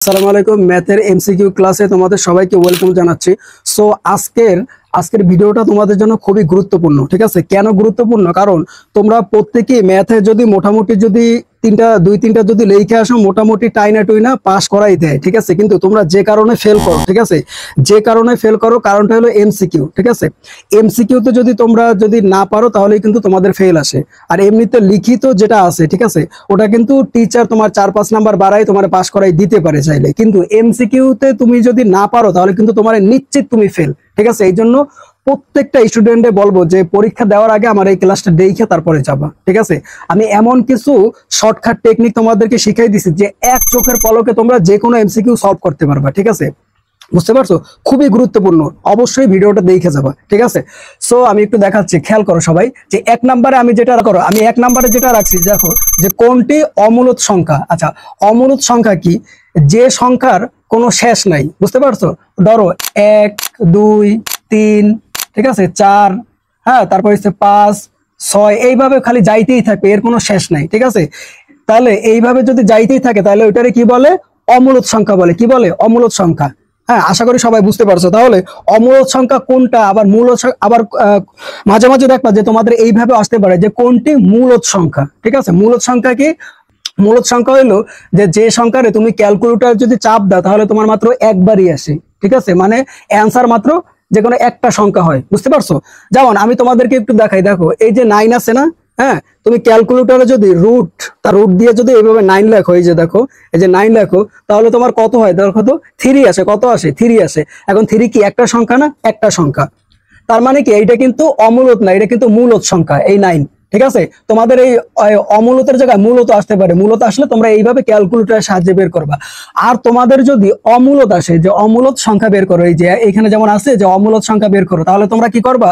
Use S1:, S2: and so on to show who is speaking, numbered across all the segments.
S1: আসসালামু আলাইকুম ম্যাথের এমসিকিউ ক্লাসে তোমাদের সবাইকে ওয়েলকাম জানাচ্ছি। সো আজকের ভিডিওটা তোমাদের জন্য খুবই গুরুত্বপূর্ণ। ঠিক আছে, কেন গুরুত্বপূর্ণ? কারণ তোমরা প্রত্যেকেই ম্যাথে যদি মোটামুটি যদি দুই তিনটা যদি লিখে আসো মোটামুটি টাইনা টুইনা পাস করাই দেয়। ঠিক আছে, কিন্তু তোমরা যে কারণে ফেল করো, ঠিক আছে, যে কারণে ফেল করো কারণটা হলো এমসিকিউ। ঠিক আছে, এমসিকিউতে যদি তোমরা যদি না পারো তাহলে কিন্তু তোমাদের ফেল আসে। আর এমনিতে লিখিত যেটা আছে, ঠিক আছে, ওটা কিন্তু টিচার তোমার 4-5 নাম্বার বাড়াই তোমার পাস করাই দিতে পারে চাইলে, কিন্তু এমসিকিউতে তুমি যদি না পারো তাহলে কিন্তু তোমার নিশ্চিত তুমি ফেল। ঠিক আছে, এই জন্য প্রত্যেকটা স্টুডেন্টে বলবো যে পরীক্ষা দেওয়ার আগে আমার এই ক্লাসটা দেখে তারপরে যাবা। ঠিক আছে, আমি এমন কিছু শর্টকাট টেকনিক তোমাদেরকে শিখাই দিছি যে এক চোখের পলকে তোমরা যে কোনো এমসিকিউ সলভ করতে পারবা। ঠিক আছে, বুঝতে পারছো? খুবই গুরুত্বপূর্ণ, অবশ্যই ভিডিওটা দেখে যাবা। ঠিক আছে, সো আমি একটু দেখাচ্ছি, খেয়াল করো সবাই যে এক নম্বরে আমি এক নম্বরে যেটা রাখছি, দেখো যে কোনটি অমূলত সংখ্যা। আচ্ছা, অমূলত সংখ্যা কি? যে সংখ্যার কোনো শেষ নাই। বুঝতে পারছো? ধরো 1 2 3, ঠিক আছে, 4, হ্যাঁ, তারপর হচ্ছে 5 6, এইভাবে খালি যাইতেই থাকবে, এর কোনো শেষ নাই। ঠিক আছে, তাহলে এইভাবে যদি যাইতেই থাকে তাহলে ওইটারে কি বলে? অমূলত সংখ্যা বলে। কি বলে? অমূলত সংখ্যা। হ্যাঁ, আশা করি সবাই বুঝতে পারছো। তাহলে অমূলত সংখ্যা কোনটা? আবার মূলত আবার মাঝে মাঝে দেখবা যে তোমাদের এইভাবে আসতে পারে যে কোনটি মূলত সংখ্যা। ঠিক আছে, মূলত সংখ্যা কি? মূলত সংখ্যা হইলো যে সংখ্যারে তুমি ক্যালকুলেটর যদি চাপ দাও তাহলে তোমার মাত্র একবারই আসে। ঠিক আছে, মানে অ্যান্সার মাত্র যে কোনো একটা সংখ্যা হয়। বুঝতে পারছো? যেমন আমি তোমাদেরকে একটু দেখাই, দেখো এই যে 9 আছে না, হ্যাঁ, তুমি ক্যালকুলেটরে যদি রুট দিয়ে যদি এইভাবে 9 লেখো, এই যে দেখো এই যে 9 লেখো, তাহলে তোমার কত হয়? দেখো তো 3 আসে। কত আসে? 3 আসে। এখন 3 কি একটা সংখ্যা না? একটা সংখ্যা। তার মানে কি এইটা কিন্তু অমূলত না, এটা কিন্তু মূলত সংখ্যা, এই 9। ঠিক আছে, তোমাদের এই অমূলতের জায়গায় মূলত আসতে পারে। মূলত আসলে তোমরা এইভাবে ক্যালকুলেটরের সাহায্যে বের করবা। আর তোমাদের যদি অমূলত আসে, যে অমূলত সংখ্যা বের করো, এই যে এখানে যেমন আছে যে অমূলত সংখ্যা বের করো, তাহলে তোমরা কি করবা?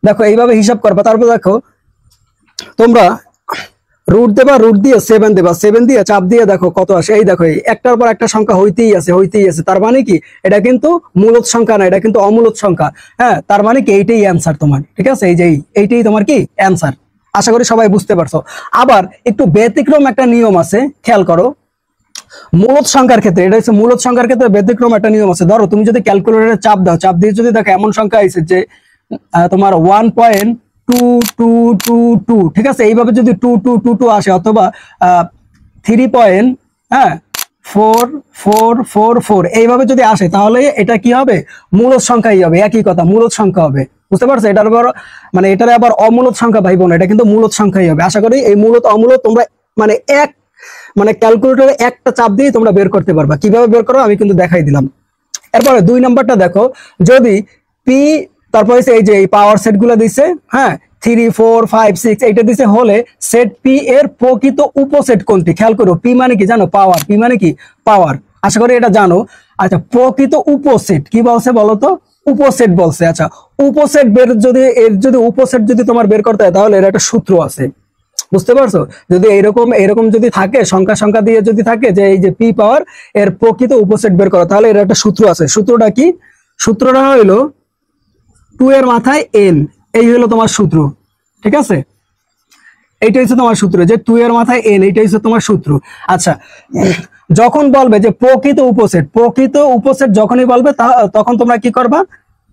S1: দেখো এইভাবে হিসাব করবা, তারপর দেখো তোমরা রুট দেবা, রুট দিয়ে 7 দেবা, 7 দিয়ে চাপ দিয়ে দেখো কত আসে। এই দেখো, এই একটার পর একটা সংখ্যা হইতেই আছে। তার মানে কি এটা কিন্তু মূলত সংখ্যা না, এটা কিন্তু অমূলত সংখ্যা। হ্যাঁ, তার মানে কি এইটাই অ্যান্সার তোমার। ঠিক আছে, এই যে এইটাই তোমার কি অ্যান্সার। আশা করি সবাই বুঝতে পারছো। আবার একটু ব্যতিক্রম একটা নিয়ম আছে, খেয়াল করো। মূলত সংখ্যার ক্ষেত্রে, এটা হচ্ছে মূলত সংখ্যার ক্ষেত্রে ব্যতিক্রম একটা নিয়ম আছে। ধরো তুমি যদি ক্যালকুলেটরে চাপ দাও, চাপ দিয়ে যদি দেখো এমন সংখ্যা আছে যে তোমার 1.2222, ঠিক আছে, এইভাবে যদি 2222 আসে, অথবা 3.4444 এইভাবে যদি আসে, তাহলে এটা কি হবে? মূলত সংখ্যাই হবে। একই কথা, মূলত সংখ্যা হবে। বুঝতে পারছো? এটার মানে এটার আবার অমূলত সংখ্যা ভাইব না, এটা কিন্তু মূলত সংখ্যাই হবে। আশা করি এই মূলত অমূলত তোমরা মানে ক্যালকুলেটরে একটা চাপ দিয়ে তোমরা বের করতে পারবা। কিভাবে বের করো আমি কিন্তু দেখাই দিলাম। এরপরে 2 নাম্বারটা দেখো, যদি পি, তারপর এই যে এই পাওয়ার সেট গুলো দিছে, হ্যাঁ, 3 4 5 6 এইটা দিছে, হলে সেট পি এর প্রকৃত উপসেট কোনটি? খেয়াল করো, পি মানে কি জানো? পাওয়ার। পি মানে কি? পাওয়ার। আশা করি এটা জানো। আচ্ছা, প্রকৃত উপসেট কি বলছে বলো তো? উপসেট বলছে। আচ্ছা, উপসেট যদি উপসেট যদি তোমার বের করতে হয় তাহলে এর একটা সূত্র আছে। বুঝতে পারছো? যদি এরকম যদি থাকে, সংখ্যা দিয়ে যদি থাকে যে এই যে পি পাওয়ার এর প্রকৃত উপসেট বের করা, তাহলে এর একটা সূত্র আছে। সূত্রটা কি? সূত্রটা হইলো 2 এর মাথায় n। এই হলো তোমার সূত্র। ঠিক আছে, এইটা হচ্ছে তোমার সূত্র, যে 2 এর মাথায় n, এইটা হচ্ছে তোমার সূত্র। আচ্ছা, যখন বলবে যে প্রকৃত উপসেট যখনই বলবে তখন তোমরা কি করবা?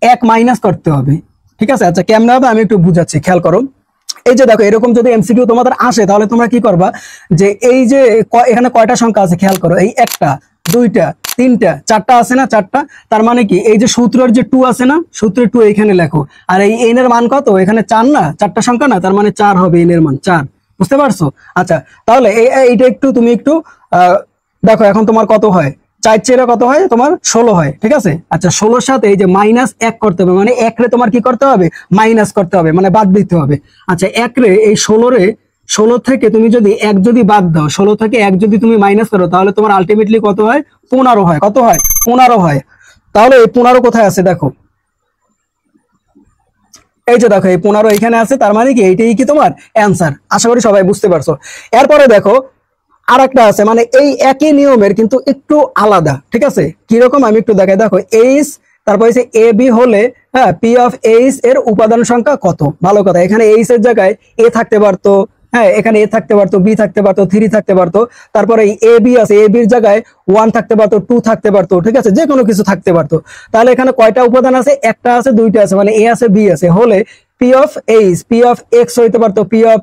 S1: 1 মাইনাস করতে হবে। ঠিক আছে, আচ্ছা কেমনে হবে আমি একটু বুঝাচ্ছি, খেয়াল করো। এই যে দেখো, এরকম যদি এমসিকিউ তোমাদের আসে তাহলে তোমরা কি করবা? যে এই যে এখানে কয়টা সংখ্যা আছে খেয়াল করো, এই একটা, দুইটা, তিনটা, চারটা আছে না? চারটা। তার মানে কি এই যে সূত্রের যে 2 আছে না, সূত্রের 2 এখানে লেখো। আর এই n এর মান কত? এখানে 4 না, চারটা সংখ্যা না, তার মানে 4 হবে n এর মান 4। বুঝতে পারছো? আচ্ছা, তাহলে এইটা তুমি একটু দেখো, এখন তোমার কত হয়? 4 চেরা কত হয়? তোমার 16 হয়। ঠিক আছে, আচ্ছা 16-র সাথে এই যে -1 করতে হবে, মানে 1 রে তোমার কি করতে হবে? মাইনাস করতে হবে, মানে বাদ দিতে হবে। আচ্ছা, 1 রে এই 16 থেকে তুমি যদি 1 যদি বাদ দাও, 16 থেকে 1 যদি তুমি মাইনাস করো, তাহলে তোমার আলটিমেটলি কত হয়? 15 হয়। কত হয়? 15 হয়। তাহলে এই 15 কোথায় আছে দেখো, এই যে দেখো এই 15 এখানে আছে। তার মানে কি এইটাই কি তোমার অ্যান্সার। আশা করি সবাই বুঝতে পারছো। এরপরে দেখো আর একটা আছে, মানে এই একই নিয়মের কিন্তু একটু আলাদা। ঠিক আছে, কিরকম আমি একটু দেখাই। দেখো এইচ, তারপর হচ্ছে এ বি হলে, হ্যাঁ, পি অফ এইচ এর উপাদান সংখ্যা কত? ভালো কথা, এখানে এইচ এর জায়গায় এ থাকতে পারতো, হ্যাঁ, এখানে এ থাকতে পারতো, বি থাকতে পারতো, 3 থাকতে পারতো, তারপরে এ বি আছে, এ বির জায়গায় 1 থাকতে পারতো, 2 থাকতে পারতো, ঠিক আছে, যে কোনো কিছু থাকতে পারতো। তাহলে এখানে কয়টা উপাদান আছে? একটা আছে, দুইটা আছে, মানে এ আছে বি আছে, হলে P of H, P of x হইতে পারতো, পি অফ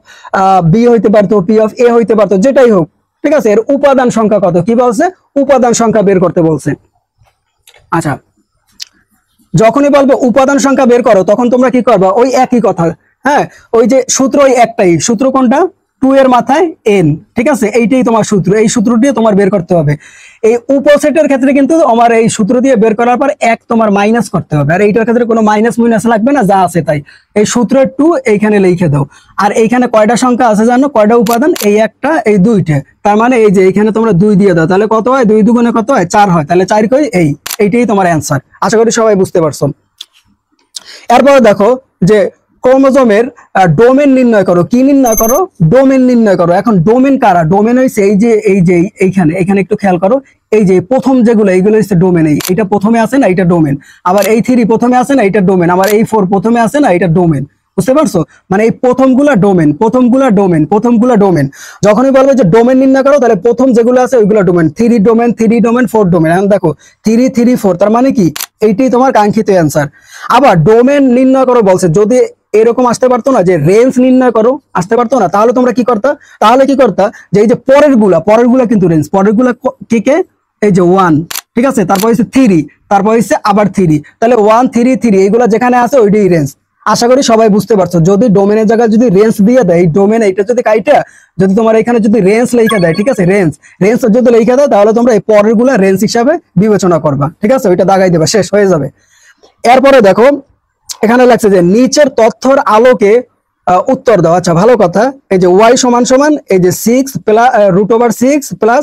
S1: বি হইতে পারতো, পি অফ এ হইতে পারতো, যেটাই হোক, ঠিক আছে। এর উপাদান সংখ্যা কত? কি বলছে? উপাদান সংখ্যা বের করতে বলছে। আচ্ছা, যখনই বলবো উপাদান সংখ্যা বের করো, তখন তোমরা কি করবা? ওই একই কথা, হ্যাঁ, ওই যে সূত্র, ওই একটাই সূত্র। কোনটা? 2 এর মাথায় n, ঠিক আছে, এইটাই তোমার সূত্র। এই সূত্র দিয়ে তোমার বের করতে হবে। এই উপসেটের ক্ষেত্রে কিন্তু আমার এই সূত্র দিয়ে বের করার পর এক তোমার মাইনাস করতে হবে, আর এইটার ক্ষেত্রে কোনো মাইনাস মাইনাস লাগবে না, যা আছে তাই। এই সূত্রের 2 এইখানে লিখে দাও। আর এইখানে কয়টা সংখ্যা আছে জানো? কয়টা উপাদান? এই একটা, এই দুইটা। তার মানে এই যে এইখানে তোমরা 2 দিয়ে দাও, তাহলে কত হয়? 2 দুগুণে কত হয়? 4 হয়। তাহলে 4 কই? এইটাই তোমার অ্যান্সার। আশা করি সবাই বুঝতে পারছো। এরপরে দেখো যে ক্রোমোজোমের ডোমেন নির্ণয় করো। কি নির্ণয় করো? ডোমেন নির্ণয় করো। এখন ডোমেন কারা? ডোমেন হইছে এই যে এইখানে একটু খেয়াল করো, এই যে প্রথম যেগুলো, এইগুলো হচ্ছে ডোমেন। এইটা প্রথমে আছে না, এটা ডোমেন। আবার এই 3 প্রথমে আছে না, এটা ডোমেন। আবার এই 4 প্রথমে আছে না, এটা ডোমেন। বুঝতে পারছো? মানে এই প্রথমগুলা ডোমেন, প্রথমগুলা ডোমেন, প্রথমগুলা ডোমেন। যখনই বলবে যে ডোমেন নির্ণয় করো, তাহলে প্রথম যেগুলো আছে ওইগুলো ডোমেন। 3 domain, 3 domain, 4 domain. এখন দেখো 3 3 4, তার মানে কি? এইটাই তোমার কাঙ্ক্ষিত অ্যান্সার। আবার ডোমেন নির্ণয় করো বলছে, যদি এরকম আসতে পারতো না যে রেঞ্জ নির্ণয় করো, আসতে পারতো না, তাহলে তোমরা কি করতা? যে এই যে পরেরগুলা কিন্তু রেঞ্জ, পরেরগুলা কে? এই যে 1, ঠিক আছে, তারপর হচ্ছে 3, তারপর হচ্ছে আবার 3, তাহলে 1 3 3 এইগুলা যেখানে আছে ওইটাই রেঞ্জ। আশা করি সবাই বুঝতে পারছো। যদি ডোমেনের জায়গায় যদি রেঞ্জ দিয়ে দেয়, ডোমেন এইটা যদি কাইটা যদি তোমার এখানে যদি রেঞ্জ লেখা দেয়, ঠিক আছে, রেঞ্জ যদি লেখা দেয়, তাহলে তোমরা এই পরেরগুলা রেঞ্জ হিসাবে বিবেচনা করবা, ঠিক আছে, ওইটা দাগাই দেবা, শেষ হয়ে যাবে। এরপরে দেখো এখানে লাগছে যে নিচের তথ্যের আলোকে উত্তর দাও। আচ্ছা, ভালো কথা। এই যে y সমান সমান এই যে 6 প্লাস √6 প্লাস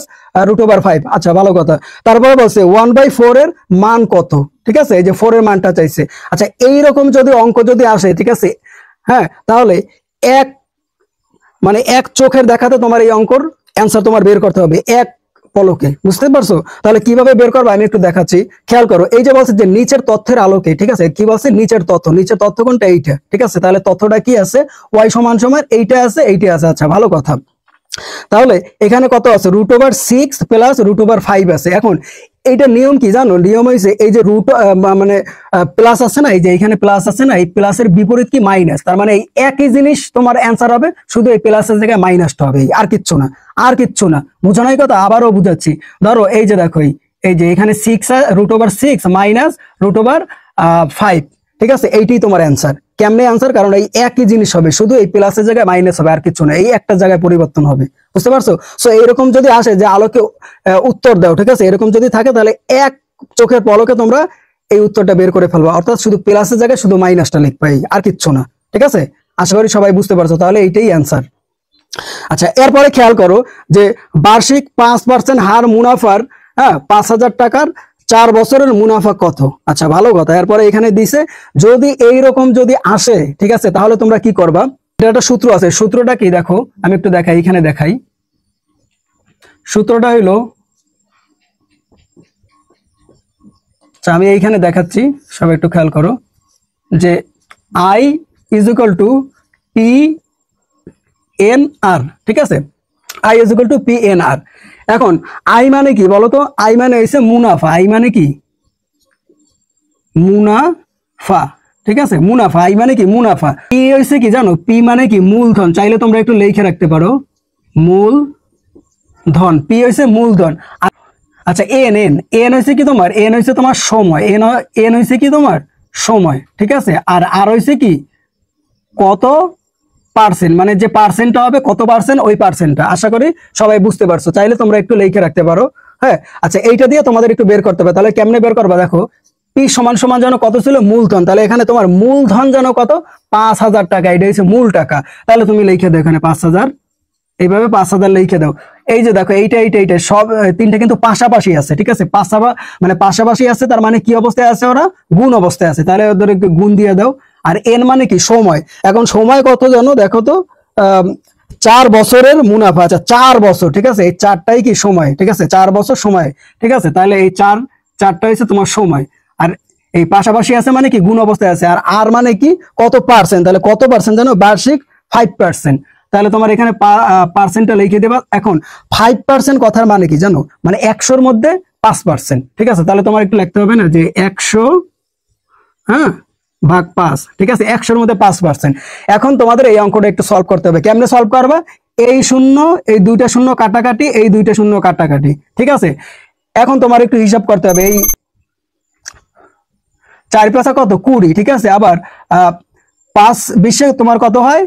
S1: √5। আচ্ছা, ভালো কথা। তারপরে বলছে 1/4 এর মান কত, ঠিক আছে, এই যে 4 এর মানটা চাইছে। আচ্ছা, এইরকম যদি অঙ্ক যদি আসে, ঠিক আছে, হ্যাঁ, তাহলে এক চোখের দেখাতে তোমার এই অঙ্কর অ্যান্সার তোমার বের করতে হবে, এক পলকে। বুঝতে পারছো? তাহলে কিভাবে বের করবো আমি একটু দেখাচ্ছি, খেয়াল করো। এই যে বলছে যে নিচের তথ্যের আলোকে, ঠিক আছে, কি বলছে? নিচের তথ্য কোনটা? এইটা, ঠিক আছে। তাহলে তথ্যটা কি আছে? y সমান সমান এইটা আছে, এইটা আছে। আচ্ছা, ভালো কথা। তাহলে এখানে কত আছে? √6 প্লাস √5 আছে। এখন এইটা নিয়ম কি জানো? নিয়ম হয়েছে এই যে প্লাস আছে না, এই যে এখানে প্লাস আছে না, এই প্লাসের বিপরীত কি? মাইনাস। তার মানে এই একই জিনিস তোমার অ্যান্সার হবে, শুধু এই প্লাসের জায়গায় মাইনাসটা হবে, আর কিচ্ছু না, আর কিচ্ছু না। বোঝানো এই কথা? আবারও বুঝাচ্ছি। ধরো এই যে দেখো, এই যে এখানে 6 মাইনাস √5, ঠিক আছে, এইটাই তোমার অ্যান্সার। কেমনে অ্যান্সার? কারণ এই একই জিনিস হবে, শুধু এই প্লাসের জায়গায় মাইনাস হবে, আর কিছু না, এই একটা জায়গায় পরিবর্তন হবে। বুঝতে পারছো? সো এইরকম যদি আসে যে আলোকে উত্তর দাও, ঠিক আছে, এরকম যদি থাকে, তাহলে এক চোখের পলকে তোমরা এই উত্তরটা বের করে ফেলবা, অর্থাৎ শুধু প্লাসের জায়গায় শুধু মাইনাসটা লিখবা, আর কিচ্ছু না, ঠিক আছে। আশা করি সবাই বুঝতে পারছো। তাহলে এইটাই অ্যান্সার। আচ্ছা, এরপরে খেয়াল করো যে বার্ষিক 5% হার মুনাফার, 5,000 টাকার 4 বছরের মুনাফা কত? আচ্ছা, ভালো কথা। এরপরে এখানে দিছে যদি এইরকম যদি আসে, ঠিক আছে, তাহলে তোমরা কি করবা? এটা একটা সূত্র আছে। সূত্রটা কি দেখো, আমি একটু দেখাই, এখানে দেখাই। সূত্রটা হইলো, আচ্ছা আমি এইখানে দেখাচ্ছি, সবাই একটু খেয়াল করো, যে I = PNR, ঠিক আছে, I = PNR। এখন আই মানে কি বলতো? আই মানে হইছে মুনাফা। আই মানে কি? মুনাফা, ঠিক আছে, মুনাফা। আই মানে কি? মুনাফা। পি হইছে কি জানো? পি মানে কি? মূলধন। চাইলে তোমরা একটু লিখে রাখতে পারো, মূলধন। পি হইছে মূলধন। আচ্ছা, এন হইছে কি তোমার? এন হইছে তোমার সময়। এন হইছে কি তোমার? সময়, ঠিক আছে। আর হইছে কি? কত পার্সেন্ট, মানে যে পার্সেন্টটা হবে, কত পার্সেন্ট, ওই পার্সেন্টটা। আশা করি সবাই বুঝতে পারছো। চাইলে তোমরা একটু লিখে রাখতে পারো, হ্যাঁ। আচ্ছা, এইটা দিয়ে তোমাদের একটু বের করতে হবে। তাহলে কেমনে বের করবা? দেখো, পি সমান সমান যেন কত ছিল? মূলধন। তাহলে এখানে তোমার মূলধন যেন কত? 5,000 টাকা। এটা হচ্ছে মূল টাকা। তাহলে তুমি লিখে দাও এখানে 5,000, এইভাবে 5,000 লিখে দাও। এই যে দেখো, এইটা সব তিনটা কিন্তু পাশাপাশি আছে, ঠিক আছে, পাশাপাশি আছে। তার মানে কি অবস্থায় আছে? ওরা গুণ অবস্থায় আছে। তাহলে ওদের গুণ দিয়ে দাও। আর এন মানে কি? সময়। এখন সময় কত জানো? দেখো তো, 4 বছরের মুনাফা। আচ্ছা, 4 বছর, ঠিক আছে, এই 4টাই কি? সময়, ঠিক আছে, 4 বছর সময়, ঠিক আছে। তাহলে এই 4টা হচ্ছে তোমার সময়। আর এই পাশাপাশি আছে মানে কি? গুণ অবস্থায় আছে। আর মানে কি? কত পার্সেন্ট। তাহলে কত পার্সেন্ট জানো? বার্ষিক 5%। তাহলে তোমার এখানে পার্সেন্টটা লিখে দেবা। এখন 5% কথার মানে কি জানো, মানে 100-র মধ্যে 5%, ঠিক আছে। তাহলে তোমার একটু লিখতে হবে না যে 100 হ্যাঁ ভাগ 5, ঠিক আছে, 100-র মধ্যে 5%। এখন তোমাদের এই অঙ্কটা একটু সলভ করতে হবে। কেমনে সলভ করবা, এই শূন্য এই দুইটা শূন্য কাটাকাটি, এই দুইটা শূন্য কাটাকাটি, ঠিক আছে। এখন তোমার একটু হিসাব করতে হবে, এই 4 × 5 কত 20, ঠিক আছে। আবার 5-20 তোমার কত হয়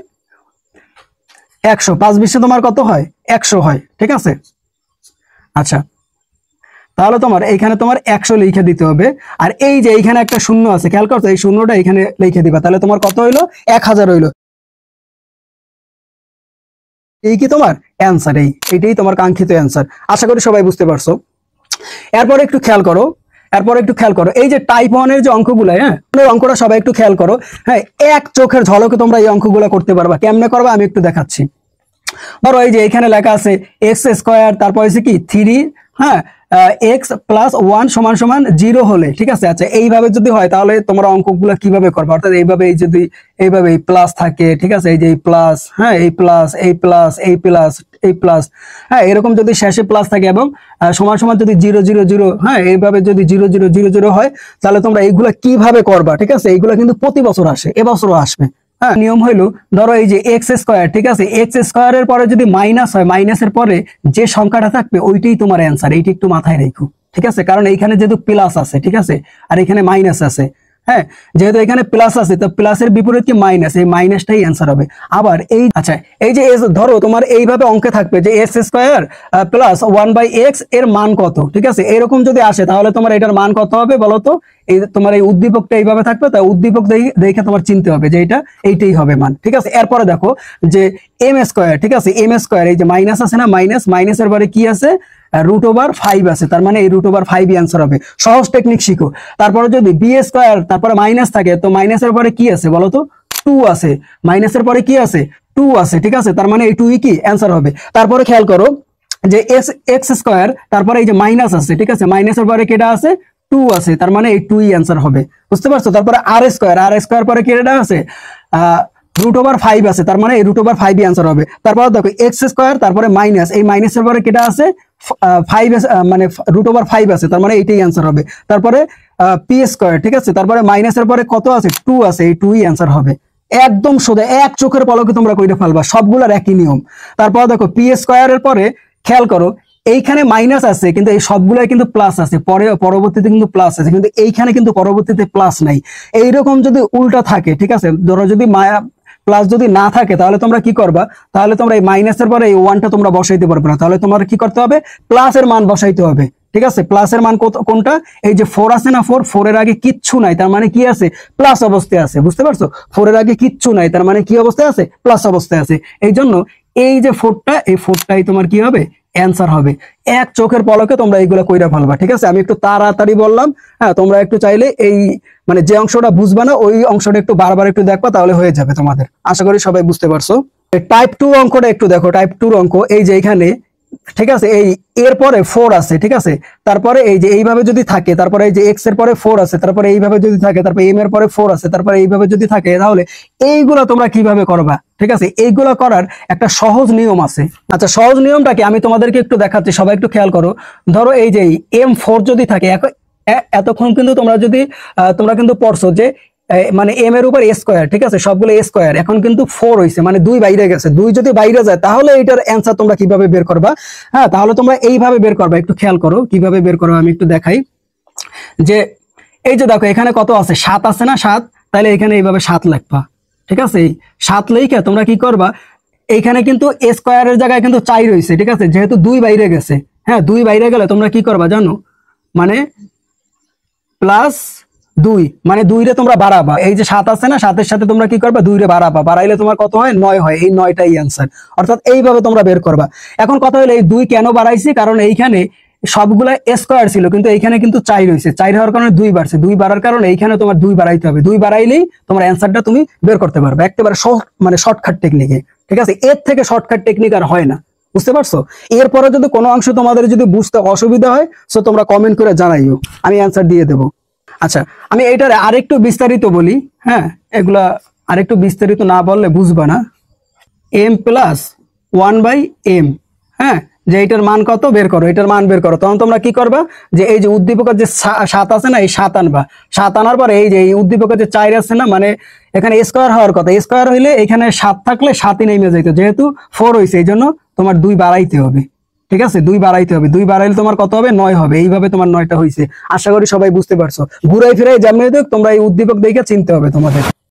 S1: 100, 5-20 তোমার কত হয় 100 হয়, ঠিক আছে। আচ্ছা, তাহলে তোমার এইখানে তোমার 100 লিখে দিতে হবে। আর এই যে এইখানে একটা শূন্য আছে, খেয়াল করছো, এই শূন্যটা এখানে লিখে দিবা। তাহলে তোমার কত হইলো 1000 হইলো। এই কি তোমার অ্যান্সার, এইটাই তোমার কাঙ্ক্ষিত অ্যান্সার। আশা করি সবাই বুঝতে পারছো। এরপরে একটু খেয়াল করো, এই যে টাইপ 1 এর যে অঙ্কগুলো, হ্যাঁ অঙ্কটা সবাই একটু খেয়াল করো। হ্যাঁ, এক চোখের ঝলকে তোমরা এই অঙ্কগুলো করতে পারবা। কেমনে করবা আমি একটু দেখাচ্ছি। ধরো এই যে এখানে লেখা আছে x², তারপর হচ্ছে কি 3, হ্যাঁ x+1 = 0 হলে, ঠিক আছে। আচ্ছা, এইভাবে যদি হয় তাহলে তোমরা অঙ্কগুলো কিভাবে করবে, অর্থাৎ এইভাবে, এই যদি এইভাবে এই প্লাস থাকে, ঠিক আছে, এই যে এই প্লাস, হ্যাঁ এই প্লাস, এই প্লাস, এই প্লাস, এই প্লাস, হ্যাঁ এরকম যদি শেষে প্লাস থাকে এবং সমান সমান যদি 0 0 0, হ্যাঁ এইভাবে যদি 0 0 0 0 হয়, তাহলে তোমরা এইগুলা কিভাবে করবা, ঠিক আছে। এইগুলা কিন্তু প্রতি বছর আসে, এবছরও আসবে। হ্যাঁ, নিয়ম হইলো ধরো এই যে x², ঠিক আছে, x² এর পরে যদি মাইনাস হয়, মাইনাসের পরে যে সংখ্যাটা থাকবে ওইটাই তোমার অ্যান্সার। এইটা একটু মাথায় রেখো, ঠিক আছে, কারণ এইখানে যেহেতু প্লাস আছে, ঠিক আছে, আর এখানে মাইনাস আছে। হ্যাঁ, যেহেতু এখানে প্লাস আছে তো প্লাসের বিপরীত কি মাইনাস, এই মাইনাসটাই অ্যান্সার হবে। আবার এই আচ্ছা, এই যে ধরো তোমার এইভাবে অঙ্কে থাকবে যে x² + 1/x এর মান কত, ঠিক আছে, এরকম যদি আসে তাহলে তোমার এটার মান কত হবে বলো তো। এই তোমার এই উদ্দীপকটা এইভাবে থাকবে, তাই উদ্দীপক দেখে তোমার চিনতে হবে যে এইটাই হবে মান, ঠিক আছে। এরপরে দেখো যে m², ঠিক আছে, m², এই যে মাইনাস আছে না, মাইনাসের পরে কি আছে √5 আছে, তার মানে এই √5 অ্যান্সার হবে। সহজ টেকনিক শিখো। তারপরে যদি b² তারপরে মাইনাস থাকে, তো মাইনাসের পরে কি আছে বলো তো 2 আছে, মাইনাসের পরে কি আছে 2 আছে, ঠিক আছে, তার মানে এই 2ই কি অ্যান্সার হবে। তারপরে খেয়াল করো যে x², তারপরে এই যে মাইনাস আছে, ঠিক আছে, মাইনাসের পরে কেটা আছে 2 আছে, তার মানে এই 2ই অ্যান্সার হবে, বুঝতে পারছো। তারপরে r² পরে কেটা আছে √5 আছে, তার মানে এই √5ই অ্যান্সার হবে। তারপর দেখো x², তারপরে মাইনাস, এই মাইনাসের পরে কেটা আছে 5 মানে √5 আছে, তার মানে এইটাই অ্যান্সার হবে। তারপরে p², ঠিক আছে, তারপরে মাইনাসের পরে কত আছে 2 আছে, এই 2ই অ্যান্সার হবে। একদম সোজা, এক চোখের পলকে তোমরা কইটা ফেলবা, সবগুলোর একই নিয়ম। তারপর দেখো p² এর পরে খেয়াল করো এইখানে মাইনাস আছে কিন্তু এই সবগুলাই কিন্তু প্লাস আছে, পরবর্তীতে কিন্তু প্লাস আছে, কিন্তু এইখানে কিন্তু পরবর্তীতে প্লাস নাই। এইরকম যদি উল্টা থাকে, ঠিক আছে, ধরো যদি প্লাস যদি না থাকে তাহলে তোমরা কি করবা, তাহলে তোমরা এই মাইনাসের পরে এই 1টা তোমরা বসাইতে পারবে না, তাহলে তোমার কি করতে হবে প্লাসের মান বসাইতে হবে, ঠিক আছে। প্লাসের মান কোনটা, এই যে 4 আছে না, 4 এর আগে কিচ্ছু নাই, তার মানে কি আছে প্লাস অবস্থায় আছে, বুঝতে পারছো। 4 এর আগে কিচ্ছু নাই, তার মানে কি অবস্থায় আছে প্লাস অবস্থায় আছে। এই জন্য এই যে 4টা, এই 4টাই তোমার কি হবে অ্যান্সার হবে। এক চোখের পলকে তোমরা এইগুলা কইরা ফেলবা, ঠিক আছে। আমি একটু তাড়াতাড়ি বললাম, হ্যাঁ তোমরা একটু চাইলে এই মানে যে অংশটা বুঝবা না ওই অংশটা একটু বারবার একটু দেখবা, তাহলে হয়ে যাবে তোমাদের। আশা করি সবাই বুঝতে পারছো। টাইপ 2 অঙ্কটা একটু দেখো, টাইপ 2 অঙ্ক এই যে এখানে, ঠিক আছে, এই এর পরে 4 আছে, ঠিক আছে, তারপরে এই যে এইভাবে যদি থাকে, তারপরে এই যে x এর পরে 4 আছে, তারপরে এইভাবে যদি থাকে, তারপরে m এর পরে 4 আছে, তারপরে এইভাবে যদি থাকে, তাহলে এইগুলা তোমরা কিভাবে করবা, ঠিক আছে। এইগুলা করার একটা সহজ নিয়ম আছে। আচ্ছা, সহজ নিয়মটাকে আমি তোমাদেরকে একটু দেখাচ্ছি, সবাই একটু খেয়াল করো। ধরো এই যে m4 যদি থাকে, এতক্ষণ কিন্তু তোমরা কিন্তু পড়ছো যে মানে m এর উপর a², ঠিক আছে, সবগুলো a², এখন কিন্তু 4 হইছে, মানে 2 বাইরে গেছে। 2 যদি বাইরে যায় তাহলে এটার অ্যান্সার তোমরা কিভাবে বের করবা, হ্যাঁ তাহলে তোমরা এইভাবে বের করবা। একটু খেয়াল করো কিভাবে বের করো, আমি একটু দেখাই। যে এই যে দেখো এখানে কত আছে 7 আছে না, 7, তাহলে এখানে এইভাবে 7 লিখবা, ঠিক আছে। 7 লিখে তোমরা কি করবা, এইখানে কিন্তু a² এর জায়গায় কিন্তু 4 হইছে, ঠিক আছে, যেহেতু 2 বাইরে গেছে, হ্যাঁ 2 বাইরে গেলে তোমরা কি করবা জানো, মানে +2, মানে 2 রে তোমরা বাড়াবা। এই যে 7 আছে না, 7 এর সাথে তোমরা কি করবা 2 রে বাড়াবা, বাড়াইলে তোমার কত হয় 9 হয়, এই 9টাই অ্যান্সার। অর্থাৎ এইভাবে তোমরা বের করবা। এখন কথা হলো এই 2 কেন বাড়াইছি, কারণ এইখানে সবগুলা স্কয়ার ছিল কিন্তু এইখানে কিন্তু 4 হইছে, 4 হওয়ার কারণে 2 বাড়ছে, 2 বাড়ার কারণে এইখানে তোমার 2 বাড়াইতে হবে, 2 বাড়াইলেই তোমার অ্যান্সারটা তুমি বের করতে পারবে একেবারে মানে শর্টকাট টেকনিকে, ঠিক আছে। এর থেকে শর্টকাট টেকনিক আর হয় না, বুঝতে পারছো। এরপরে যদি কোনো অংশ তোমাদের যদি বুঝতে অসুবিধা হয় সো তোমরা কমেন্ট করে জানাইও, আমি অ্যান্সার দিয়ে দেবো। আচ্ছা, আমি এইটার আরেকটু বিস্তারিত বলি, হ্যাঁ এগুলা আরেকটু বিস্তারিত না বললে বুঝবা না। এম প্লাস 1/m, হ্যাঁ, যে এটার মান কত বের করো, এটার মান বের করো। তখন তোমরা কি করবা, যে এই যে উদ্দীপকের যে 7 আছে না, এই 7 আনবা। 7 আনার পরে এই যে এই উদ্দীপকের যে 4 আছে না, মানে এখানে স্কোয়ার হওয়ার কথা, স্কোয়ার হইলে এখানে 7 থাকলে 7ই নেমে যাইতো, যেহেতু 4 হয়েছে এই জন্য তোমার 2 বাড়াইতে হবে। ঠিক আছে, 2 বাড়াইতে হবে, 2 বাড়াইলে তোমার কত হবে, 9 হবে। এইভাবে তোমার 9টা হয়েছে। আশা করি সবাই বুঝতে পারছো। ঘুরাই ফিরাই যেমনি হোক তোমরা এই উদ্দীপক দেখে চিনতে হবে তোমাদের।